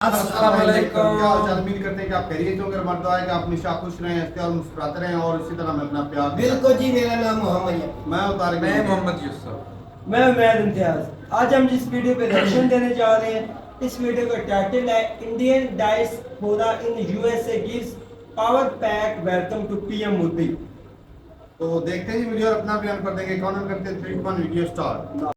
अस्सलाम वालेकुम। क्या हाल चाल? उम्मीद करते हैं कि आप खैरियत होंगे। हमारा दुआ है कि आप हमेशा खुश रहें, हंसते और मुस्कुराते रहें और इसी तरह मैं अपना प्यार बिल्कुल जी। मेरा नाम मोहम्मद है। मैं उतार मैं मोहम्मद यूसुफ। मैं उमैद इम्तियाज। आज हम जिस वीडियो पे रिएक्शन देने जा रहे हैं, इस वीडियो का टाइटल है Indian diaspora in USA gives power pack welcome to PM Modi. तो देखते हैं जी वीडियो और अपना बयान कर देंगे। कॉमेंट करते हैं 3 2 1 वीडियो स्टार्ट।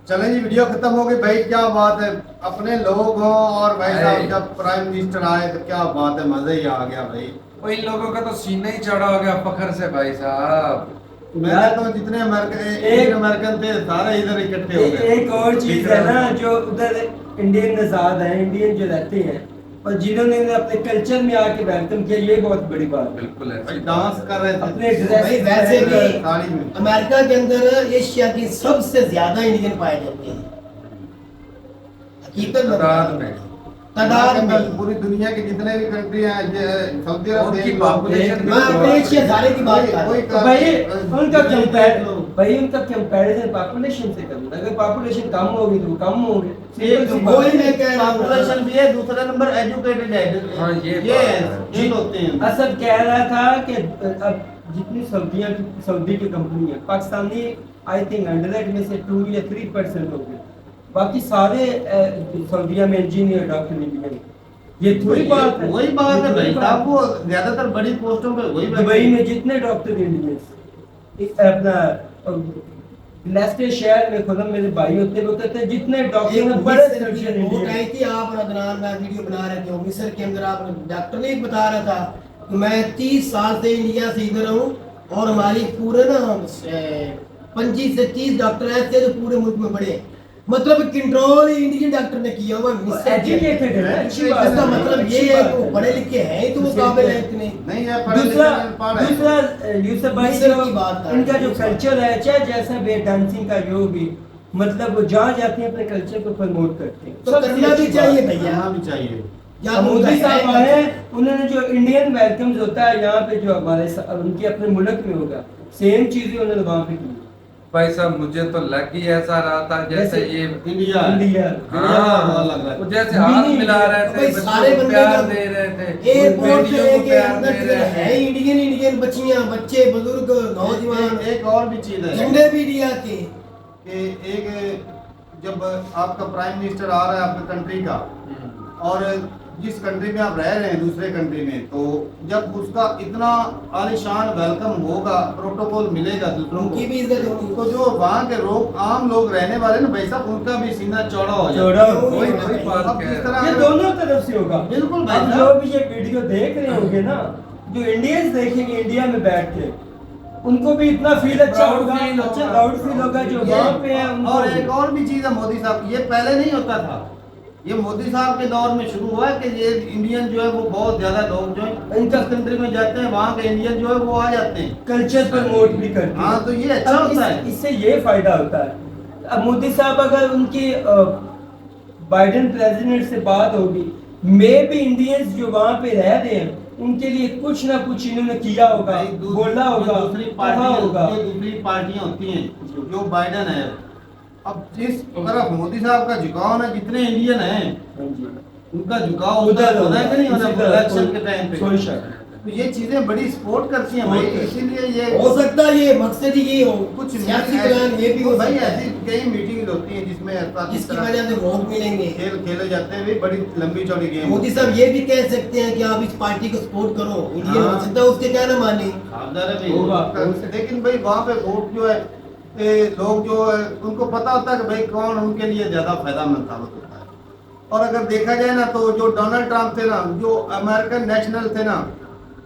चलें जी, वीडियो खत्म हो गई भाई। क्या बात है, अपने लोग हों और भाई साहब जब प्राइम मिनिस्टर आए तो क्या बात है, मजा ही आ गया भाई। और इन लोगों का तो सीना ही चढ़ा हो गया फखर से भाई साहब। मैं तो जितने अमेरिकन थे सारे इधर इकट्ठे हो गए। एक और चीज है ना, जो उधर इंडियन नजाद है, इंडियन जो रहते हैं और जिन्होंने अपने कल्चर में आके वेलकम किया, ये बहुत बड़ी बात है। बिल्कुल है भाई डांस कर रहे थे अपने भाई वैसे भी साड़ी में। अमेरिका के अंदर एशिया की सबसे ज्यादा इंडियन पाए जाते हैं। हकीकत में तादाद में पूरी दुनिया के जितने भी कंट्री हैं, ये सऊदी अरब उनकी देख लो, population मैं अपने एशिया सारे की बात कर रहा हूँ। भाई उनका कंपैरिजन पॉपुलेशन से करना। अगर पॉपुलेशन कम होगी तो वो कम होंगे। वही मैं कह रहा हूँ। पॉपुलेशन भी है, दूसरा नंबर एजुकेटेड है। हाँ, ये ये होते हैं। असद कह रहा था कि अब जितनी सऊदी की कंपनी है, पाकिस्तानी आई थिंक 100 में से 2 या 3% हो गए। बाकी सारे सऊदीया में इंजीनियर डॉक्टर इंडियन। ये थोड़ी बात है, वही बात है भाई साहब, वो ज्यादातर बड़ी पोस्टों पे वही दुबई में जितने डॉक्टर इंडियन, अपना लेस्टर शहर में खुद मेरे भाई होते वो कहते हैं जितने डॉक्टर हैं बड़े सर्जन वो इंडियन। कही थी आप अदनान में वीडियो बना रहे थे मिस्र के अंदर, आप डॉक्टर ने बता रहा था कि मैं 30 साल से इंडिया से इधर हूँ और हमारी पूरे ना 25 से 30 डॉक्टर ऐसे जो पूरे मुल्क में बड़े हैं। मतलब कंट्रोल इंडियन डॉक्टर ने किया हुआ एजुकेटेड है, अच्छी बात इसका है। मतलब ये है कि वो पढ़े लिखे हैं तो वो काबिल है इतने। नहीं है दूसरा यूसुफ भाई मिस्र जो की बात कर इनका जो कल्चर है, चाहे जैसा भी डांसिंग का जो भी, मतलब वो जहाँ जाते हैं अपने कल्चर को प्रमोट करते हैं। तो करना भी चाहिए भैया, यहाँ भी चाहिए। या मोदी साहब आए, उन्होंने जो इंडियन वेलकम्स होता है यहाँ पे, जो हमारे उनके अपने मुल्क में होगा, सेम चीजें उन्होंने वहाँ पे की। भाई साहब मुझे तो लग ही ऐसा रहा था जैसे ये इंडिया हाँ, वो जैसे हाथ मिला रहे थे, भाई बच्चों सारे को बंदे प्यार जब दे रहे थे, एयरपोर्ट से बेटियों को लेके प्यार अंदर दे तक रहे है थे। इंडियन बच्चियां, बच्चे, बुजुर्ग, नौजवान, एक और भी चीज है झंडे भी इंडिया के। कि एक जब आपका प्राइम मिनिस्टर आ रहा है आपकी कंट्री का और जिस कंट्री में आप रह रहे हैं दूसरे कंट्री में, तो जब उसका इतना आलिशान वेलकम होगा, प्रोटोकॉल मिलेगा दूसरों को, उनकी भी इज्जत होगी। तो जो वहाँ के लोग आम लोग रहने वाले ना भाई साहब, उनका भी सीना चौड़ा हो चौड़ा जाएगा। हो वही जाएगा। वही बात अब कह किस रहे हैं। ये दोनों तरफ से होगा। बिल्कुल भाई अब साहब। जो भी ये वीडियो देख रहे होंगे ना, जो इंडियंस देखेंगे इंडिया में बैठ के, उनको भी इतना फील अच्छा Proud होगा, feel होगा। अच्छा प्राउड फील होगा जो ये- वहाँ पे है उनको। और एक और भी चीज है मोदी साहब, ये पहले नहीं होता था, ये मोदी साहब के दौर में शुरू हुआ है कि ये इंडियन जो है वो बहुत ज्यादा लोग जो है इनका कंट्री में जाते हैं, वहाँ के इंडियन जो है वो आ जाते हैं। कल्चर प्रमोट भी करते हैं। हाँ, तो ये अच्छा अब होता है। इससे ये फायदा होता है। अब मोदी साहब अगर उनकी बाइडेन प्रेसिडेंट से बात होगी, मे भी इंडियंस जो वहाँ पे रह रहे हैं उनके लिए कुछ ना कुछ इन्होंने किया होगा, भाई, बोला होगा, दूसरी कहा पार्टियां होगा। जो दूसरी पार्टियां होती हैं, जो बाइडन है, अब जिस तरफ मोदी साहब का झुकाव है, जितने इंडियन हैं हाँ जी। उनका झुकाव उधर होना है कि नहीं होना उसी तरह इलेक्शन कोई- के टाइम पे, कोई शक तो ये चीजें बड़ी सपोर्ट करती हैं भाई, Support करती इसीलिए ये हो सकता है ये मकसद ही ये हो, कुछ सियासी प्लान ये भी हो भाई, सकता ऐसी है कई मीटिंग होती हैं जिसमें ऐसा- इस जिसकी तरह वजह से वोट मिलेंगे। खेल खेले जाते हैं, भी बड़ी लंबी चौड़ी गेम मोदी साहब ये भी कह सकते हैं कि आप इस पार्टी को सपोर्ट करो, इंडियन हाँ। हो सकता है उसके क्या ना माने। सावधान है भाई, होगा। लेकिन भाई वहाँ पे वोट जो है, लोग जो है उनको पता होता है कि भाई कौन उनके लिए ज्यादा फायदामंद साबित होता है। और अगर देखा जाए ना, तो जो डोनाल्ड ट्रंप थे ना, जो अमेरिकन नेशनल थे ना,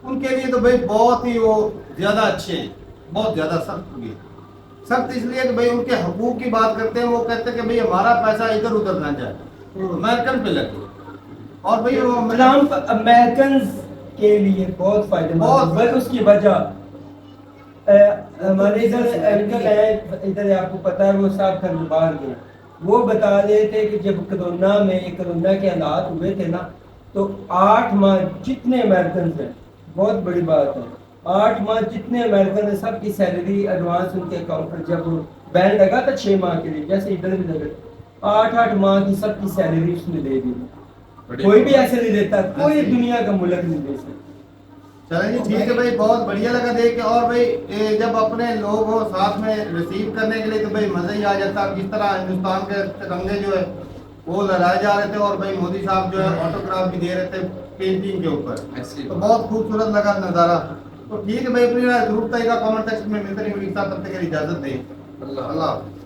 उनके लिए तो भाई बहुत ही वो ज्यादा अच्छे हैं, बहुत ज्यादा सख्त हुए, सख्त इसलिए कि भाई उनके हकूक की बात करते हैं, वो कहते हैं कि भाई हमारा पैसा इधर उधर ना जाए, अमेरिकन पे लगे। और भाई वो ट्रम्प अमेरिकन के लिए बहुत फायदेमंद बहुत। है। उसकी वजह हमारे इधर अंकल है, इधर आपको पता है, वो साहब घर बाहर गए, वो बता रहे थे कि जब कोरोना के हालात हुए थे ना, तो 8 माह जितने अमेरिकन हैं, बहुत बड़ी बात है, 8 माह जितने अमेरिकन है सबकी सैलरी एडवांस उनके अकाउंट पर, जब बैन लगा था 6 माह के लिए, जैसे इधर भी लगे, 8 माह की सबकी सैलरी उसने दे दी। कोई भी ऐसे नहीं देता, कोई दुनिया का मुल्क नहीं दे सकता। चलें जी, ठीक है भाई, बहुत बढ़िया लगा देख के। और भाई जब अपने लोग हो साथ में रिसीव करने के लिए, तो भाई मजा ही आ जाता। जिस तरह हिंदुस्तान के तिरंगे जो है वो लहराए जा रहे थे, और भाई मोदी साहब जो है ऑटोग्राफ भी दे रहे थे पेंटिंग के ऊपर, ऐसी तो बहुत खूबसूरत लगा नज़ारा। तो ठीक है भाई, अपनी जरूर का कमेंट सेक्शन में मिलते रहेंगे, तब तक के लिए इजाजत दें। अल्लाह अल्लाह हाफ़िज़।